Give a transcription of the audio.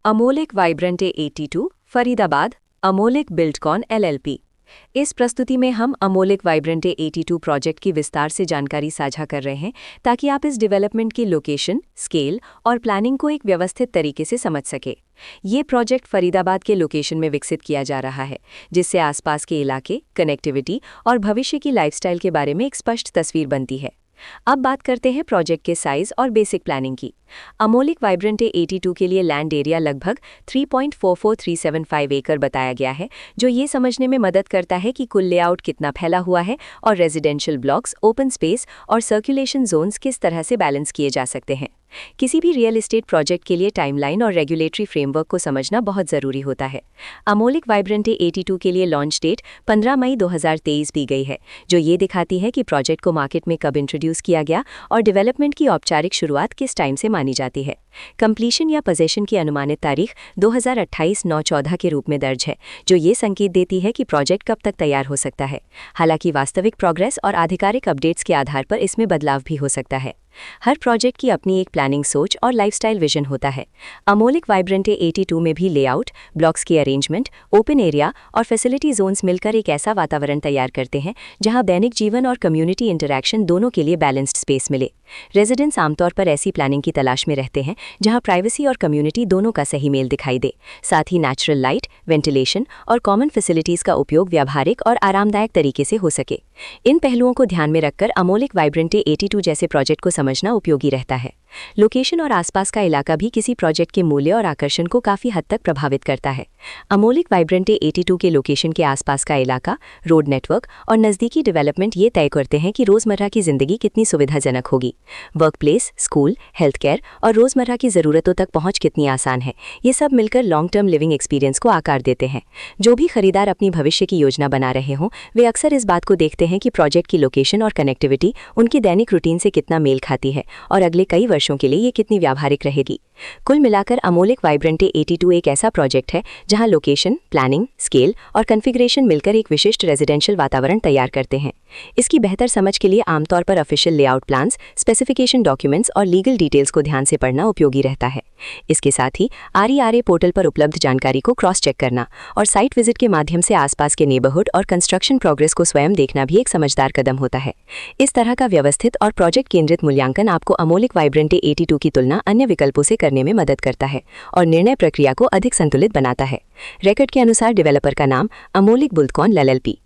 Amolik Vibrante 82 Faridabad Amolik Buildcon LLP. इस प्रस्तुति में हम अमोलिक वाइब्रेंटे 82 प्रोजेक्ट की विस्तार से जानकारी साझा कर रहे हैं ताकि आप इस डेवलपमेंट की लोकेशन, स्केल और प्लानिंग को एक व्यवस्थित तरीके से समझ सके। ये प्रोजेक्ट फरीदाबाद के लोकेशन में विकसित किया जा रहा है, जिससे आसपास के इलाके, कनेक्टिविटी और भविष्य की लाइफस्टाइल के बारे में एक स्पष्ट तस्वीर बनती है। अब बात करते हैं प्रोजेक्ट के साइज और बेसिक प्लानिंग की। अमोलिक वाइब्रेंटे 82 के लिए लैंड एरिया लगभग 3.44375 एकड़ बताया गया है, जो ये समझने में मदद करता है कि कुल लेआउट कितना फैला हुआ है और रेजिडेंशियल ब्लॉक्स, ओपन स्पेस और सर्कुलेशन जोन्स किस तरह से बैलेंस किए जा सकते हैं। किसी भी रियल एस्टेट प्रोजेक्ट के लिए टाइमलाइन और रेगुलेटरी फ्रेमवर्क को समझना बहुत ज़रूरी होता है। अमोलिक वाइब्रेंटे 82 के लिए लॉन्च डेट 15 मई 2023 दी गई है, जो ये दिखाती है कि प्रोजेक्ट को मार्केट में कब इंट्रोड्यूस किया गया और डेवलपमेंट की औपचारिक शुरुआत किस टाइम से मानी जाती है। कंप्लीशन या पोजेशन की अनुमानित तारीख 2028-9-14 के रूप में दर्ज है, जो ये संकेत देती है कि प्रोजेक्ट कब तक तैयार हो सकता है। हालांकि वास्तविक प्रोग्रेस और आधिकारिक अपडेट्स के आधार पर इसमें बदलाव भी हो सकता है। हर प्रोजेक्ट की अपनी एक प्लानिंग सोच और लाइफस्टाइल विजन होता है। अमोलिक वाइब्रेंटे 82 में भी लेआउट, ब्लॉक्स की अरेंजमेंट, ओपन एरिया और फैसिलिटी जोन्स मिलकर एक ऐसा वातावरण तैयार करते हैं जहां दैनिक जीवन और कम्युनिटी इंटरैक्शन दोनों के लिए बैलेंस्ड स्पेस मिले। रेजिडेंट्स आमतौर पर ऐसी प्लानिंग की तलाश में रहते हैं जहां प्राइवेसी और कम्युनिटी दोनों का सही मेल दिखाई दे। साथ ही नेचुरल लाइट, वेंटिलेशन और कॉमन फैसिलिटीज का उपयोग व्यावहारिक और आरामदायक तरीके से हो सके। इन पहलुओं को ध्यान में रखकर अमोलिक वाइब्रेंटे 82 जैसे प्रोजेक्ट को समझना उपयोगी रहता है। लोकेशन और आसपास का इलाका भी किसी प्रोजेक्ट के मूल्य और आकर्षण को काफी हद तक प्रभावित करता है। अमोलिक वाइब्रेंटे 82 के लोकेशन के आसपास का इलाका, रोड नेटवर्क और नज़दीकी डेवलपमेंट ये तय करते हैं कि रोजमर्रा की जिंदगी कितनी सुविधाजनक होगी। Work place, school, health care और रोजमर्रा की ज़रूरतों तक पहुंच कितनी आसान है, ये सब मिलकर लॉन्ग टर्म लिविंग एक्सपीरियंस को आकार देते हैं। जो भी खरीदार अपनी भविष्य की योजना बना रहे हों, वे अक्सर इस बात को देखते हैं कि प्रोजेक्ट की लोकेशन और कनेक्टिविटी उनकी दैनिक रूटीन से कितना मेल खाती है और अगले कई वर्षों के लिए ये कितनी व्यावहारिक रहेगी। कुल मिलाकर अमोलिक वाइब्रेंटे 82 एक ऐसा प्रोजेक्ट है जहां लोकेशन, प्लानिंग, स्केल और कॉन्फ़िगरेशन मिलकर एक विशिष्ट रेजिडेंशियल वातावरण तैयार करते हैं। इसकी बेहतर समझ के लिए आमतौर पर official layout plans, specification documents और लीगल डिटेल्स को ध्यान से पढ़ना उपयोगी रहता है। इसके साथ ही RERA पोर्टल पर उपलब्ध जानकारी को क्रॉस चेक करना और साइट विजिट के माध्यम से आसपास के नेबरहुड और कंस्ट्रक्शन प्रोग्रेस को स्वयं देखना भी एक समझदार कदम होता है। इस तरह का व्यवस्थित और प्रोजेक्ट केंद्रित मूल्यांकन आपको अमोलिक वाइब्रेंटे 82 की तुलना अन्य विकल्पों से करने में मदद करता है और निर्णय प्रक्रिया को अधिक संतुलित बनाता है। रिकॉर्ड के अनुसार डेवलपर का नाम अमोलिक बिल्डकॉन एलएलपी।